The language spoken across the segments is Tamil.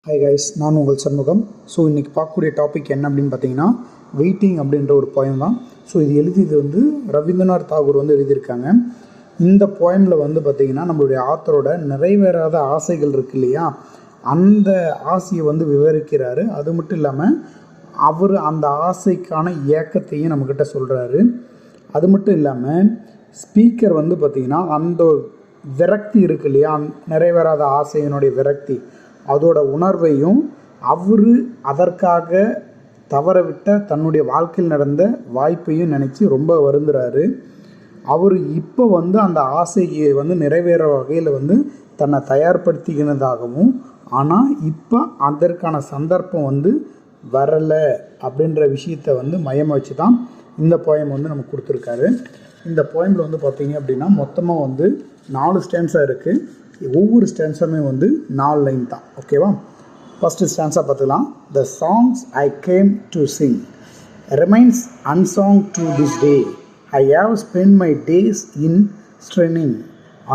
ஹாய் கைஸ், நான் உங்கள் சண்முகம். ஸோ இன்றைக்கி பார்க்கக்கூடிய டாபிக் என்ன அப்படின்னு பார்த்தீங்கன்னா, வெயிட்டிங் அப்படின்ற ஒரு போயம் தான். ஸோ இது எழுதியது வந்து ரவீந்திரநாத் தாகூர் வந்து எழுதியிருக்காங்க. இந்த போயமில் வந்து பார்த்திங்கன்னா நம்மளுடைய ஆத்தரோட நிறைவேறாத ஆசைகள் இருக்குது இல்லையா, அந்த ஆசையை வந்து விவரிக்கிறாரு. அது மட்டும் இல்லாமல் அவர் அந்த ஆசைக்கான ஏக்கத்தையும் நம்மக்கிட்ட சொல்கிறாரு. அது மட்டும் இல்லாமல் ஸ்பீக்கர் வந்து பார்த்திங்கன்னா அந்த விரக்தி இருக்குது இல்லையா, நிறைவேறாத ஆசையினுடைய விரக்தி, அதோட உணர்வையும் அவர் அதற்காக தவறவிட்ட தன்னுடைய வாழ்க்கையில் நடந்த வாய்ப்பையும் நினச்சி ரொம்ப வருந்துறாரு. அவர் இப்போ வந்து அந்த ஆசையை வந்து நிறைவேற வகையில் வந்து தன்னை தயார்படுத்திக்கினதாகவும், ஆனால் இப்போ அதற்கான சந்தர்ப்பம் வந்து வரலை அப்படின்ற விஷயத்தை வந்து மையமாக வச்சு தான் இந்த போயம் வந்து நமக்கு கொடுத்துருக்காரு. இந்த போயமில் வந்து பார்த்திங்க அப்படின்னா மொத்தமாக வந்து 4 ஸ்டான்ஸா இருக்குது. ஒவ்வொரு ஸ்டான்ஸுமே வந்து 4 லைன் தான். ஓகேவா? ஃபஸ்ட்டு ஸ்டான்ஸாக பார்த்துக்கலாம். The songs I came to sing remains unsung to this day. I have spent my days in stringing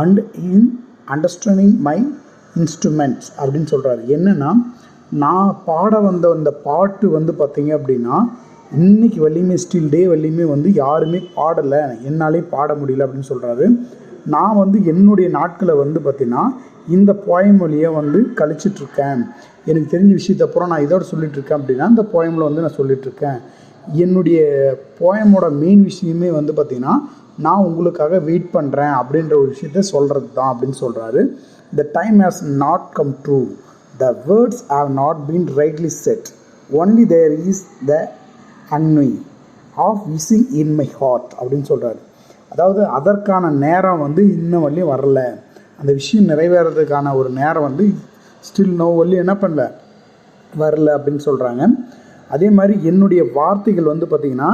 and in understanding my instruments அப்படின்னு சொல்கிறாரு. என்னென்னா, நான் பாட வந்த அந்த பாட்டு வந்து பார்த்திங்க அப்படின்னா இன்றைக்கி வரையுமே ஸ்டில் டே வரையுமே வந்து யாருமே பாடலை, என்னாலே பாட முடியல அப்படின்னு சொல்கிறாரு. நான் வந்து என்னுடைய நாட்களை வந்து பார்த்திங்கன்னா இந்த போயம் வழியாக வந்து கழிச்சிட்ருக்கேன். எனக்கு தெரிஞ்ச விஷயத்தை அப்புறம் நான் இதோட சொல்லிகிட்ருக்கேன் அப்படின்னா இந்த போயமில் வந்து நான் சொல்லிகிட்ருக்கேன். என்னுடைய போயமோட மெயின் விஷயமே வந்து பார்த்திங்கன்னா நான் உங்களுக்காக வெயிட் பண்ணுறேன் அப்படின்ற ஒரு விஷயத்த சொல்கிறது தான் அப்படின்னு சொல்கிறாரு. The time has not come true, the words have not been rightly said, only there is the envy of wishing in my heart அப்படின்னு சொல்கிறாரு. அதாவது அதற்கான நேரம் வந்து இன்னும் வரலையும் வரல, அந்த விஷயம் நிறைவேறதுக்கான ஒரு நேரம் வந்து ஸ்டில் நோ வரலையும் என்ன பண்ணல, வரல அப்படின்னு சொல்கிறாங்க. அதே மாதிரி என்னுடைய வார்த்தைகள் வந்து பார்த்திங்கன்னா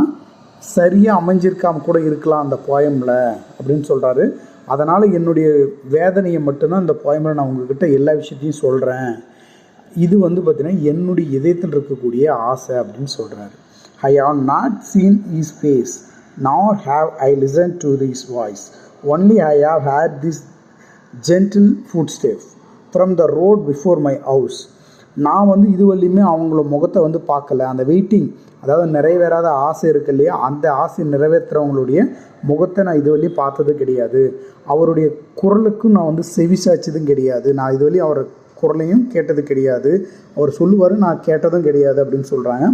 சரியாக அமைஞ்சிருக்காம கூட இருக்கலாம் அந்த போயமில் அப்படின்னு சொல்கிறாரு. அதனால் என்னுடைய வேதனையை மட்டும்தான் இந்த போயமில் நான் உங்கள்கிட்ட எல்லா விஷயத்தையும் சொல்கிறேன். இது வந்து பார்த்திங்கன்னா என்னுடைய இதயத்தில் இருக்கக்கூடிய ஆசை அப்படின்னு சொல்கிறாரு. I have not seen his face nor have I listened to his voice, only I have heard this gentle footstep from the road before my house. நான் வந்து இதுவரையுமே அவங்கள முகத்தை வந்து பார்க்கல. அந்த வெயிட்டிங், அதாவது நிறைவேறாத ஆசை இருக்கு இல்லையா, அந்த ஆசை நிறைவேற்றுறவங்களுடைய முகத்தை நான் இதுவரையும் பார்த்தது கிடையாது. அவருடைய குரலுக்கும் நான் வந்து செவிசாய்ச்சதும் கிடையாது. நான் இதுவரையும் அவர் குரலையும் கேட்டது கிடையாது. அவர் சொல்லுவார், நான் கேட்டதும் கிடையாது அப்படின்னு சொல்கிறாங்க.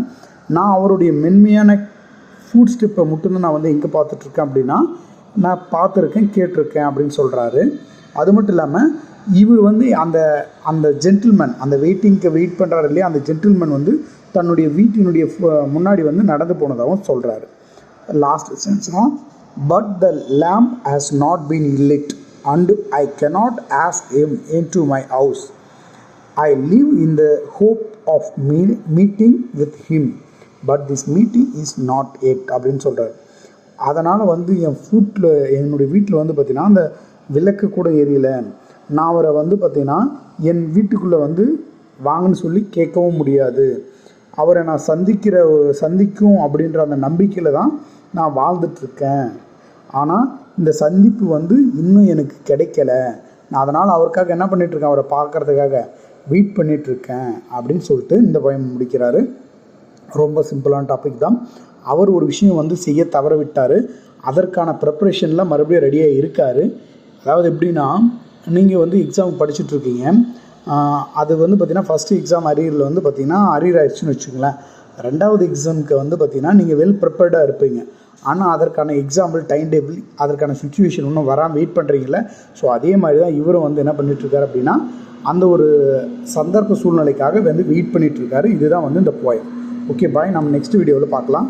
நான் அவருடைய மென்மையான ஃபுட் ஸ்டெப்பை மட்டும்தான் நான் வந்து எங்கே பார்த்துட்ருக்கேன் அப்படின்னா நான் பார்த்துருக்கேன், கேட்டிருக்கேன் அப்படின்னு சொல்கிறாரு. அது மட்டும் இல்லாமல் இவர் வந்து அந்த ஜென்டில்மேன், அந்த வெயிட் பண்ணுறாரு இல்லையா, அந்த ஜென்டில்மேன் வந்து தன்னுடைய வீட்டினுடைய முன்னாடி வந்து நடந்து போனதாகவும் சொல்கிறாரு. லாஸ்ட் சென்ஸ்னா, but the lamp has not been lit and I cannot ask him into my house. I live in the hope of meeting with him, but this meeting is not yet அப்படின்னு சொல்கிறார். அதனால் வந்து என்னுடைய வீட்டில் வந்து பார்த்திங்கன்னா அந்த விளக்கு கூட எரியல. நான் அவரை வந்து பார்த்திங்கன்னா என் வீட்டுக்குள்ளே வந்து வாங்கன்னு சொல்லி கேட்கவும் முடியாது. அவரை நான் சந்திக்கும் அப்படின்ற அந்த நம்பிக்கையில் தான் நான் வாழ்ந்துட்டுருக்கேன். ஆனால் இந்த சந்திப்பு வந்து இன்னும் எனக்கு கிடைக்கல. நான் அதனால் அவருக்காக என்ன பண்ணிகிட்ருக்கேன், அவரை பார்க்குறதுக்காக வெயிட் பண்ணிகிட்ருக்கேன் அப்படின்னு சொல்லிட்டு இந்த பயம் முடிக்கிறாரு. ரொம்ப சிம்பிளான டாபிக் தான். அவர் ஒரு விஷயம் வந்து செய்ய தவற விட்டார், அதற்கான ப்ரிப்ரேஷனில் மறுபடியும் ரெடியாக இருக்கார். அதாவது எப்படின்னா, நீங்கள் வந்து எக்ஸாம் படிச்சுட்ருக்கீங்க, அது வந்து பார்த்திங்கன்னா ஃபஸ்ட்டு எக்ஸாம் அரியரில் வந்து பார்த்திங்கன்னா அரியர் ஆயிடுச்சுன்னு வச்சுக்கோங்களேன். 2வது எக்ஸாமுக்கு வந்து பார்த்திங்கன்னா நீங்கள் வெல் ப்ரிப்பேர்டாக இருப்பீங்க. ஆனால் அதற்கான எக்ஸாம்பிள் டைம் டேபிள், அதற்கான சுச்சுவேஷன் இன்னும் வராமல் வெயிட் பண்ணுறீங்கள. ஸோ அதே மாதிரி தான் இவரும் வந்து என்ன பண்ணிகிட்ருக்காரு அப்படின்னா அந்த ஒரு சந்தர்ப்ப சூழ்நிலைக்காக வந்து வெயிட் பண்ணிகிட்ருக்காரு. இதுதான் வந்து இந்த போயம். ஓகே பாய், நம்ம நெக்ஸ்ட் வீடியோவில் பார்க்கலாம்.